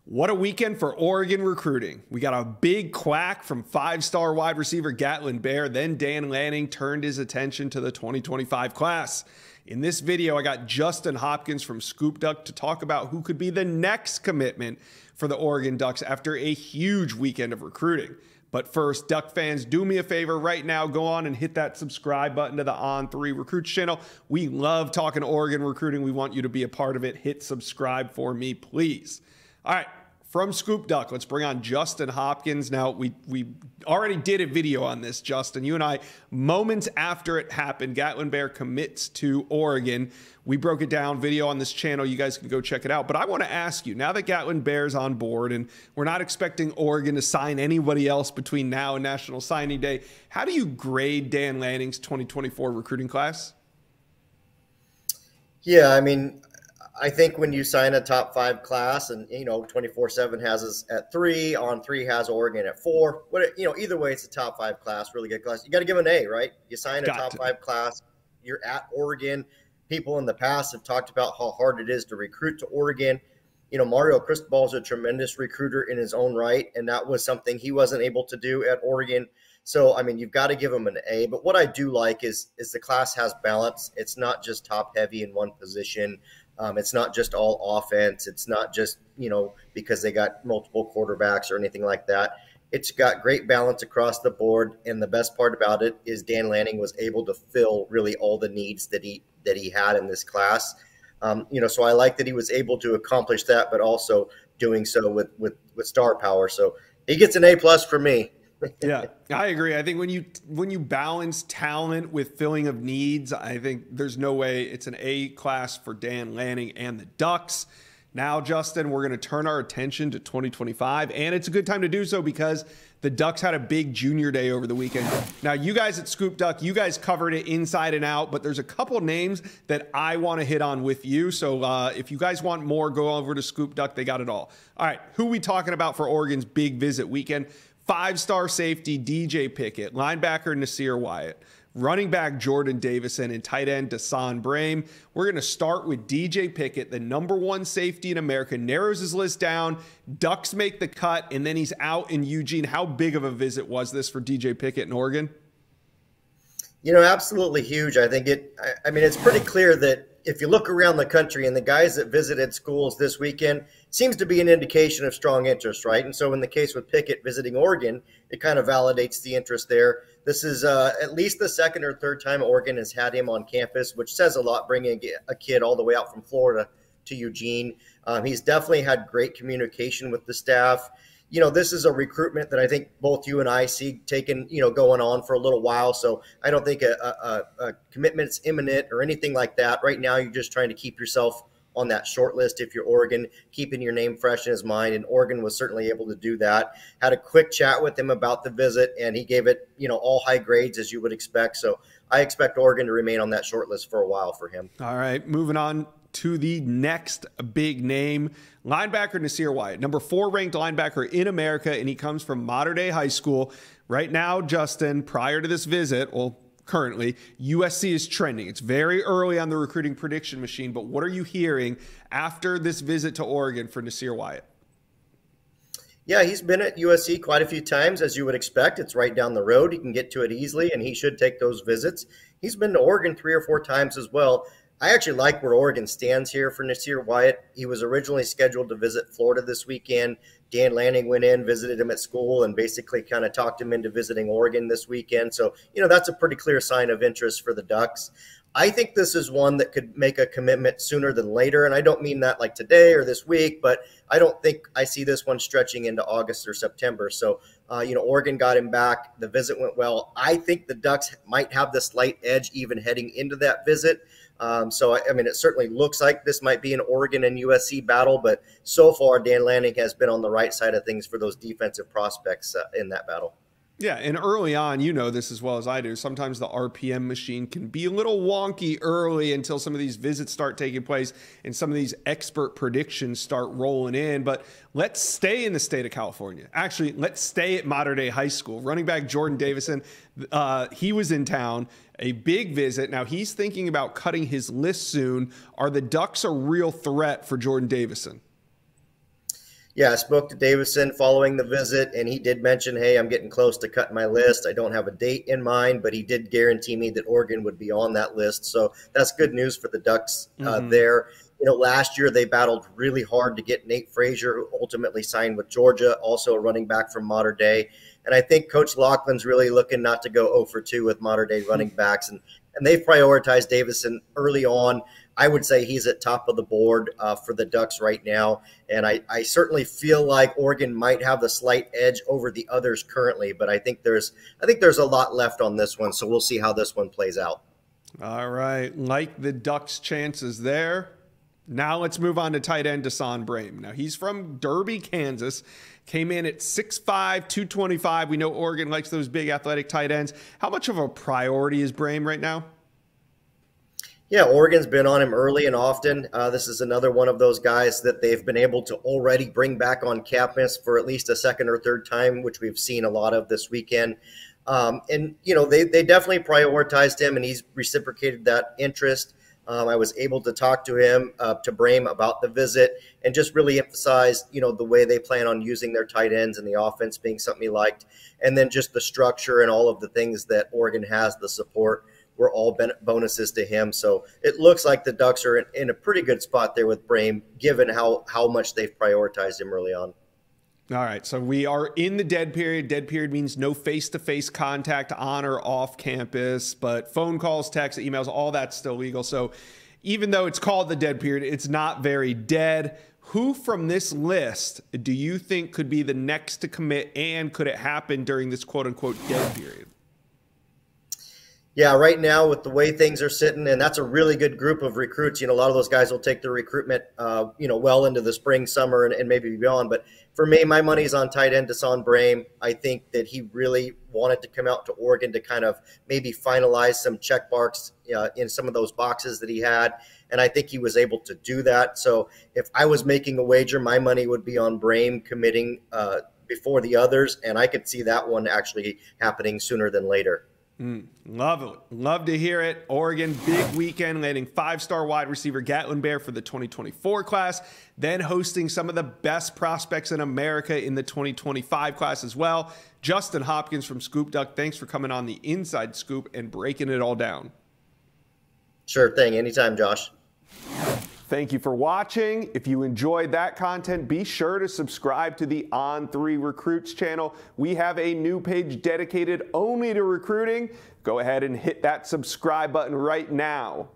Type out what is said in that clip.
What a weekend for Oregon recruiting. We got a big quack from five-star wide receiver Gatlin Bair. Then Dan Lanning turned his attention to the 2025 class. In this video, I got Justin Hopkins from Scoop Duck to talk about who could be the next commitment for the Oregon Ducks after a huge weekend of recruiting. But first, Duck fans, do me a favor right now. Go on and hit that subscribe button to the On3 Recruits channel. We love talking Oregon recruiting. We want you to be a part of it. Hit subscribe for me, please. All right, from Scoop Duck, let's bring on Justin Hopkins. Now, we already did a video on this, Justin. You and I, moments after it happened, Gatlin Bair commits to Oregon. We broke it down, video on this channel. You guys can go check it out. But I want to ask you, now that Gatlin Bair's on board and we're not expecting Oregon to sign anybody else between now and National Signing Day, how do you grade Dan Lanning's 2024 recruiting class? Yeah, I mean, I think when you sign a top 5 class and, 24/7 has us at 3, On3 has Oregon at 4, either way, it's a top 5 class, really good class. You got to give an A, right? You sign a top 5 class, you're at Oregon. People in the past have talked about how hard it is to recruit to Oregon. Mario Cristobal is a tremendous recruiter in his own right, and that was something he wasn't able to do at Oregon. So, I mean, you've got to give him an A. But what I do like is the class has balance. It's not just top heavy in one position. It's not just all offense. It's not just, because they got multiple quarterbacks or anything like that. It's got great balance across the board. And the best part about it is Dan Lanning was able to fill really all the needs that he had in this class. So I like that he was able to accomplish that, but also doing so with star power. So he gets an A+ for me. Yeah, I agree. I think when you balance talent with filling of needs, I think there's no way it's an A class for Dan Lanning and the Ducks. Now, Justin, we're going to turn our attention to 2025, and it's a good time to do so because the Ducks had a big junior day over the weekend. Now, you guys at Scoop Duck, you guys covered it inside and out, but there's a couple names that I want to hit on with you. So if you guys want more, go over to Scoop Duck. They got it all. All right, who are we talking about for Oregon's big visit weekend? 5-star safety DJ Pickett, linebacker Nasir Wyatt, running back Jordan Davison, and tight end Dasan Brame. We're going to start with DJ Pickett, the #1 safety in America, narrows his list down. Ducks make the cut, and then he's out in Eugene. How big of a visit was this for DJ Pickett in Oregon? Absolutely huge. I think it's pretty clear that if you look around the country and the guys that visited schools this weekend, seems to be an indication of strong interest, right? And so in the case with Pickett visiting Oregon, it kind of validates the interest there. This is at least the second or third time Oregon has had him on campus, which says a lot, bringing a kid all the way out from Florida to Eugene. He's definitely had great communication with the staff. This is a recruitment that I think both you and I see taking, going on for a little while. So I don't think a commitment's imminent or anything like that. Right now, you're just trying to keep yourself on that short list if you're Oregon, keeping your name fresh in his mind. And Oregon was certainly able to do that. Had a quick chat with him about the visit, and he gave it, all high grades as you would expect. So I expect Oregon to remain on that short list for a while for him. All right, moving on to the next big name, linebacker Nasir Wyatt, #4 ranked linebacker in America, and he comes from Mater Dei High School. Right now, Justin, prior to this visit, well, currently, USC is trending. It's very early on the recruiting prediction machine, but what are you hearing after this visit to Oregon for Nasir Wyatt? Yeah, he's been at USC quite a few times, as you would expect. It's right down the road. He can get to it easily, and he should take those visits. He's been to Oregon 3 or 4 times as well. I actually like where Oregon stands here for Nasir Wyatt. He was originally scheduled to visit Florida this weekend. Dan Lanning went in, visited him at school, and basically kind of talked him into visiting Oregon this weekend. So, that's a pretty clear sign of interest for the Ducks. I think this is one that could make a commitment sooner than later. And I don't mean that like today or this week, but I don't think I see this one stretching into August or September. So, Oregon got him back. The visit went well. I think the Ducks might have the slight edge even heading into that visit. It certainly looks like this might be an Oregon and USC battle, but so far Dan Lanning has been on the right side of things for those defensive prospects in that battle. Yeah, and early on, you know this as well as I do, sometimes the RPM machine can be a little wonky early until some of these visits start taking place and some of these expert predictions start rolling in. But let's stay in the state of California. Actually, let's stay at Mater Dei High School. Running back Jordan Davison, he was in town, a big visit. Now he's thinking about cutting his list soon. Are the Ducks a real threat for Jordan Davison? Yeah, I spoke to Davison following the visit, and he did mention, hey, I'm getting close to cutting my list. I don't have a date in mind, but he did guarantee me that Oregon would be on that list. So that's good news for the Ducks there. You know, last year they battled really hard to get Nate Frazier, who ultimately signed with Georgia, also a running back from Mater Dei. And I think Coach Loughlin's really looking not to go 0 for 2 with Mater Dei running backs. And they've prioritized Davison early on. I would say he's at top of the board for the Ducks right now. And I certainly feel like Oregon might have the slight edge over the others currently, but I think there's a lot left on this one. So we'll see how this one plays out. All right. Like the Ducks' chances there. Now let's move on to tight end Dasan Brame. Now he's from Derby, Kansas. Came in at 6'5", 225. We know Oregon likes those big athletic tight ends. How much of a priority is Brame right now? Yeah, Oregon's been on him early and often. This is another one of those guys that they've been able to already bring back on campus for at least a second or third time, which we've seen a lot of this weekend. And, you know, they definitely prioritized him, and he's reciprocated that interest. I was able to talk to him, to Brame, about the visit and just really emphasize, you know, the way they plan on using their tight ends and the offense being something he liked. And then just the structure and all of the things that Oregon has, the support, were all bonuses to him. So it looks like the Ducks are in a pretty good spot there with Brame, given how much they've prioritized him early on. All right, so we are in the dead period. Dead period means no face-to-face contact on or off campus, but phone calls, texts, emails, all that's still legal. So even though it's called the dead period, it's not very dead. Who from this list do you think could be the next to commit, and could it happen during this quote-unquote dead period? Yeah, right now with the way things are sitting, and that's a really good group of recruits. You know, a lot of those guys will take their recruitment, you know, well into the spring, summer, and maybe beyond. But for me, my money's on tight end Dasan Brame. I think that he really wanted to come out to Oregon to kind of maybe finalize some check marks in some of those boxes that he had. And I think he was able to do that. So if I was making a wager, my money would be on Brame committing before the others. And I could see that one actually happening sooner than later. Love it. Love to hear it. Oregon, big weekend, landing 5-star wide receiver Gatlin Bair for the 2024 class, then hosting some of the best prospects in America in the 2025 class as well. Justin Hopkins from Scoop Duck, thanks for coming on the Inside Scoop and breaking it all down. Sure thing. Anytime, Josh. Thank you for watching. If you enjoyed that content, be sure to subscribe to the On3 Recruits channel. We have a new page dedicated only to recruiting. Go ahead and hit that subscribe button right now.